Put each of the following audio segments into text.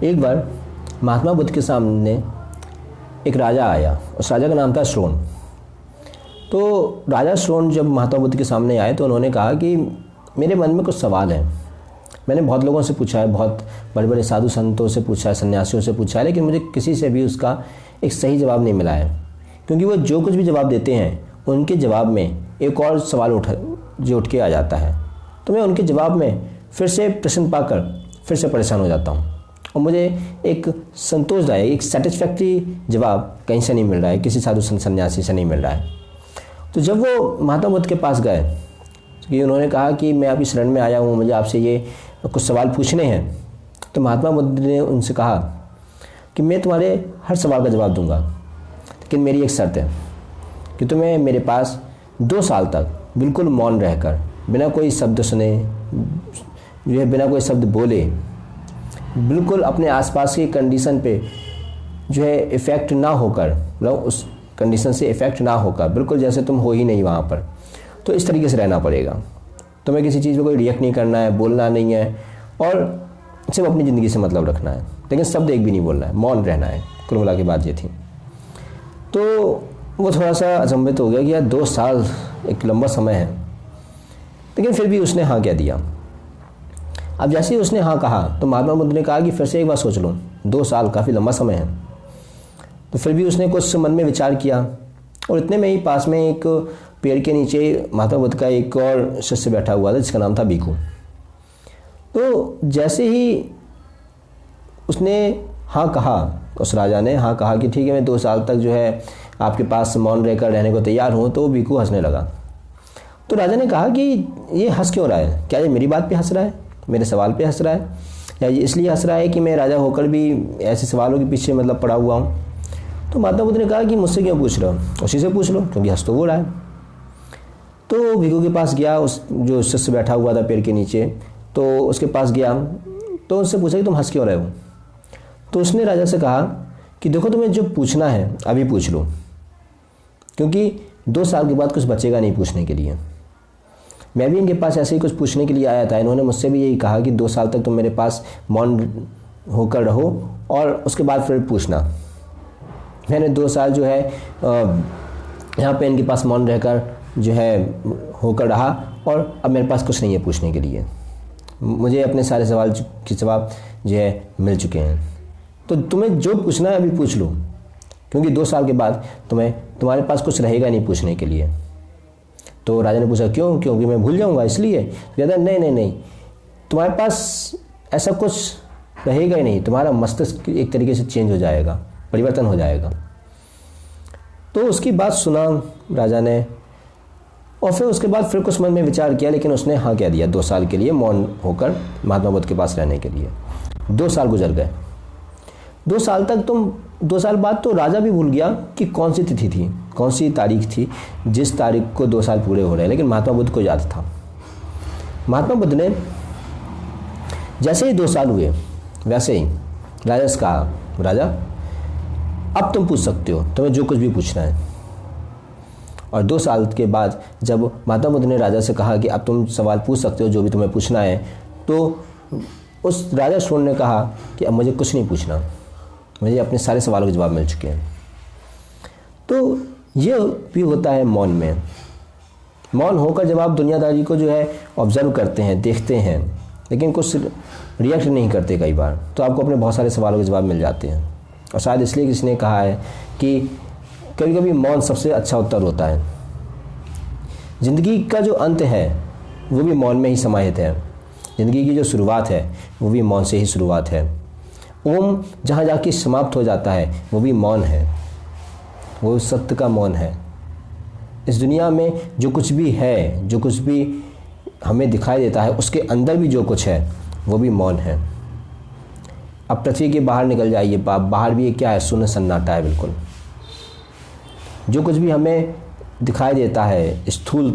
एक बार महात्मा बुद्ध के सामने एक राजा आया। उस राजा का नाम था श्रोण। तो राजा श्रोण जब महात्मा बुद्ध के सामने आए तो उन्होंने कहा कि मेरे मन में कुछ सवाल हैं। मैंने बहुत लोगों से पूछा है, बहुत बड़े बड़े साधु संतों से पूछा है, सन्यासियों से पूछा है, लेकिन मुझे किसी से भी उसका एक सही जवाब नहीं मिला है। क्योंकि वो जो कुछ भी जवाब देते हैं उनके जवाब में एक और सवाल उठ के आ जाता है। तो मैं उनके जवाब में फिर से प्रश्न पाकर फिर से परेशान हो जाता हूँ और मुझे एक संतोषदायक, एक सेटिस्फैक्ट्री जवाब कहीं से नहीं मिल रहा है, किसी साधु सन्यासी से नहीं मिल रहा है। तो जब वो महात्मा बुद्ध के पास गए कि उन्होंने कहा कि मैं आपकी शरण में आया हूँ, मुझे आपसे ये कुछ सवाल पूछने हैं, तो महात्मा बुद्ध ने उनसे कहा कि मैं तुम्हारे हर सवाल का जवाब दूंगा, लेकिन मेरी एक शर्त है कि तुम्हें मेरे पास 2 साल तक बिल्कुल मौन रहकर, बिना कोई शब्द सुने, जो है बिना कोई शब्द बोले, बिल्कुल अपने आसपास की कंडीशन पे जो है इफ़ेक्ट ना होकर, मतलब उस कंडीशन से इफ़ेक्ट ना होकर, बिल्कुल जैसे तुम हो ही नहीं वहाँ पर, तो इस तरीके से रहना पड़ेगा। तुम्हें किसी चीज़ पे कोई रिएक्ट नहीं करना है, बोलना नहीं है और सिर्फ अपनी ज़िंदगी से मतलब रखना है, लेकिन शब्द एक भी नहीं बोलना है, मौन रहना है। कुल मिला की बात ये थी। तो वो थोड़ा सा अचंभित हो गया कि यार 2 साल एक लंबा समय है, लेकिन फिर भी उसने हाँ कह दिया। अब जैसे ही उसने हाँ कहा तो महात्मा बुद्ध ने कहा कि फिर से एक बार सोच लो, 2 साल काफ़ी लंबा समय है। तो फिर भी उसने कुछ मन में विचार किया और इतने में ही पास में एक पेड़ के नीचे महात्मा बुद्ध का एक और शिष्य बैठा हुआ था जिसका नाम था भिक्खु। तो जैसे ही उसने हाँ कहा, उस राजा ने हाँ कहा कि ठीक है मैं 2 साल तक जो है आपके पास मौन रहकर रहने को तैयार हूँ, तो भिक्खु हंसने लगा। तो राजा ने कहा कि ये हंस क्यों रहा है? क्या ये मेरी बात पे हंस रहा है, मेरे सवाल पे हंस रहा है, या ये इसलिए हंस रहा है कि मैं राजा होकर भी ऐसे सवालों के पीछे मतलब पड़ा हुआ हूँ? तो महात्मा बुद्ध ने कहा कि मुझसे क्यों पूछ रहे हो, उसी से पूछ लो, क्योंकि हंस तो वो रहा है। तो भिक्खु के पास गया, उस जो शिष्य बैठा हुआ था पेड़ के नीचे, तो उसके पास गया तो उससे पूछा कि तुम हंस क्यों रहे हो? तो उसने राजा से कहा कि देखो तुम्हें जो पूछना है अभी पूछ लो, क्योंकि 2 साल के बाद कुछ बचेगा नहीं पूछने के लिए। मैं भी इनके पास ऐसे ही कुछ पूछने के लिए आया था, इन्होंने मुझसे भी यही कहा कि 2 साल तक तुम मेरे पास मौन होकर रहो और उसके बाद फिर पूछना। मैंने 2 साल जो है यहाँ पे इनके पास मौन रहकर जो है होकर रहा और अब मेरे पास कुछ नहीं है पूछने के लिए। मुझे अपने सारे सवाल के जवाब जो है मिल चुके हैं। तो तुम्हें जो पूछना है अभी पूछ लो, क्योंकि 2 साल के बाद तुम्हारे पास कुछ रहेगा नहीं पूछने के लिए। तो राजा ने पूछा क्यों? क्योंकि मैं भूल जाऊंगा इसलिए? कहता नहीं, तुम्हारे पास ऐसा कुछ रहेगा ही नहीं, तुम्हारा मस्तिष्क एक तरीके से चेंज हो जाएगा, परिवर्तन हो जाएगा। तो उसकी बात सुना राजा ने और फिर उसके बाद फिर कुछ मन में विचार किया, लेकिन उसने हाँ कह दिया 2 साल के लिए मौन होकर महात्मा बुद्ध के पास रहने के लिए। 2 साल गुजर गए। 2 साल तक 2 साल बाद तो राजा भी भूल गया कि कौन सी तिथि थी, कौन सी तारीख थी जिस तारीख को 2 साल पूरे हो रहे हैं, लेकिन महात्मा बुद्ध को याद था। महात्मा बुद्ध ने जैसे ही 2 साल हुए वैसे ही राजा से कहा, राजा अब तुम पूछ सकते हो, तुम्हें जो कुछ भी पूछना है। और 2 साल के बाद जब महात्मा बुद्ध ने राजा से कहा कि अब तुम सवाल पूछ सकते हो जो भी तुम्हें पूछना है, तो उस राजा श्रोण ने कहा कि अब मुझे कुछ नहीं पूछना, मुझे अपने सारे सवालों के जवाब मिल चुके हैं। तो ये भी होता है मौन में। मौन होकर जब आप दुनियादारी को जो है ऑब्जर्व करते हैं, देखते हैं, लेकिन कुछ रिएक्ट नहीं करते कई बार, तो आपको अपने बहुत सारे सवालों के जवाब मिल जाते हैं। और शायद इसलिए किसी ने कहा है कि कभी कभी मौन सबसे अच्छा उत्तर होता है। ज़िंदगी का जो अंत है वो भी मौन में ही समाहित है। ज़िंदगी की जो शुरुआत है वो भी मौन से ही शुरुआत है। ओम जहाँ जाके समाप्त हो जाता है वो भी मौन है, वो सत्य का मौन है। इस दुनिया में जो कुछ भी है, जो कुछ भी हमें दिखाई देता है, उसके अंदर भी जो कुछ है वो भी मौन है। अब पृथ्वी के बाहर निकल जाइए, बाहर भी क्या है? शून्य सन्नाटा है बिल्कुल। जो कुछ भी हमें दिखाई देता है स्थूल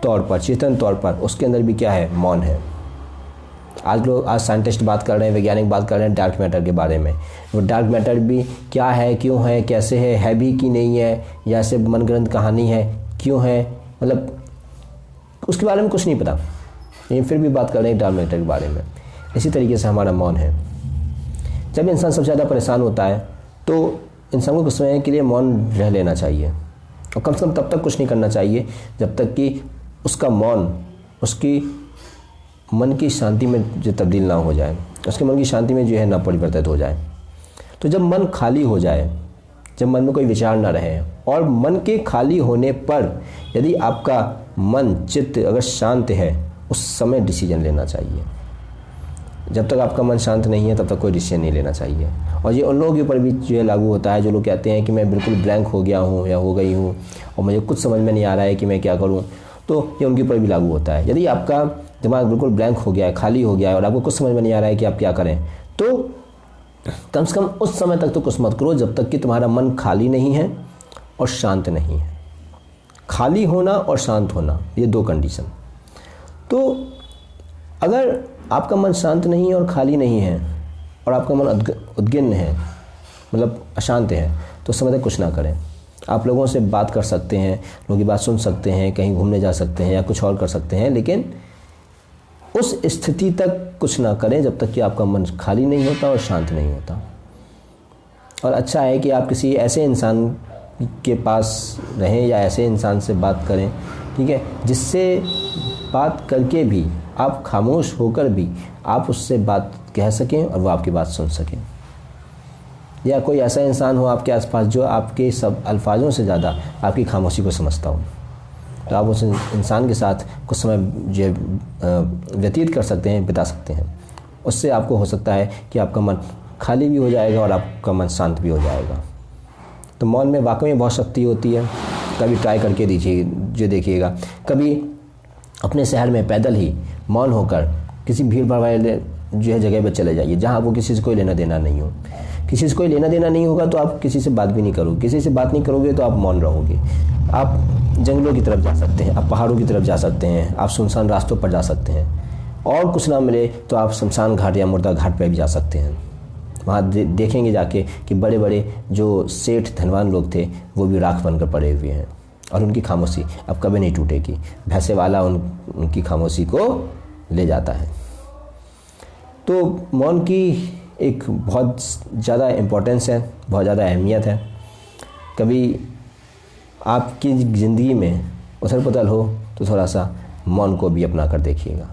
तौर पर, चेतन तौर पर, उसके अंदर भी क्या है? मौन है। आज साइंटिस्ट बात कर रहे हैं, वैज्ञानिक बात कर रहे हैं डार्क मैटर के बारे में। वो डार्क मैटर भी क्या है, क्यों है, कैसे है भी कि नहीं है, या सिर्फ मनगढ़ंत कहानी है, क्यों है, मतलब उसके बारे में कुछ नहीं पता, लेकिन फिर भी बात कर रहे हैं डार्क मैटर के बारे में। इसी तरीके से हमारा मौन है। जब इंसान सबसे ज़्यादा परेशान होता है तो इंसान को कुछ समय के लिए मौन रह लेना चाहिए, और कम से कम तब तक कुछ नहीं करना चाहिए जब तक कि उसका मौन उसकी मन की शांति में जो तब्दील ना हो जाए, उसके मन की शांति में जो है ना परिवर्तित हो जाए। तो जब मन खाली हो जाए, जब मन में कोई विचार ना रहे, और मन के खाली होने पर यदि आपका मन चित्त अगर शांत है, उस समय डिसीजन लेना चाहिए। जब तक आपका मन शांत नहीं है तब तक कोई डिसीजन नहीं लेना चाहिए। और ये उन लोगों के ऊपर भी जो है लागू होता है जो लोग कहते हैं कि मैं बिल्कुल ब्लैंक हो गया हूँ या हो गई हूँ और मुझे कुछ समझ में नहीं आ रहा है कि मैं क्या करूँ, तो ये उनके ऊपर भी लागू होता है। यदि आपका दिमाग बिल्कुल ब्लैंक हो गया है, खाली हो गया है और आपको कुछ समझ में नहीं आ रहा है कि आप क्या करें, तो कम से कम उस समय तक तो कुछ मत करो जब तक कि तुम्हारा मन खाली नहीं है और शांत नहीं है। खाली होना और शांत होना, ये दो कंडीशन। तो अगर आपका मन शांत नहीं है और खाली नहीं है और आपका मन उद्गिन्न है, मतलब अशांत है, तो उस समय तक कुछ ना करें। आप लोगों से बात कर सकते हैं, लोगों की बात सुन सकते हैं, कहीं घूमने जा सकते हैं या कुछ और कर सकते हैं, लेकिन उस स्थिति तक कुछ ना करें जब तक कि आपका मन खाली नहीं होता और शांत नहीं होता। और अच्छा है कि आप किसी ऐसे इंसान के पास रहें या ऐसे इंसान से बात करें, ठीक है, जिससे बात करके भी आप खामोश होकर भी आप उससे बात कह सकें और वो आपकी बात सुन सकें। या कोई ऐसा इंसान हो आपके आसपास जो आपके सब अल्फाजों से ज़्यादा आपकी खामोशी को समझता हो, तो आप उस इंसान के साथ कुछ समय जो व्यतीत कर सकते हैं, बिता सकते हैं। उससे आपको हो सकता है कि आपका मन खाली भी हो जाएगा और आपका मन शांत भी हो जाएगा। तो मौन में वाकई में बहुत शक्ति होती है। कभी ट्राई करके देखिएगा। कभी अपने शहर में पैदल ही मौन होकर किसी भीड़ भाड़ वाले जो है जगह पर चले जाइए जहाँ आपको किसी से कोई लेना देना नहीं हो। किसी से कोई लेना देना नहीं होगा तो आप किसी से बात भी नहीं करोगे। किसी से बात नहीं करोगे तो आप मौन रहोगे। आप जंगलों की तरफ जा सकते हैं, आप पहाड़ों की तरफ जा सकते हैं, आप सुनसान रास्तों पर जा सकते हैं, और कुछ ना मिले तो आप शमशान घाट या मुर्दा घाट पर भी जा सकते हैं। वहाँ देखेंगे जाके कि बड़े बड़े जो सेठ धनवान लोग थे वो भी राख बनकर पड़े हुए हैं और उनकी खामोशी अब कभी नहीं टूटेगी। भैंसे वाला उनकी खामोशी को ले जाता है। तो मौन की एक बहुत ज़्यादा इम्पोर्टेंस है, बहुत ज़्यादा अहमियत है। कभी आपकी ज़िंदगी में उथल पुथल हो तो थोड़ा सा मौन को भी अपना कर देखिएगा।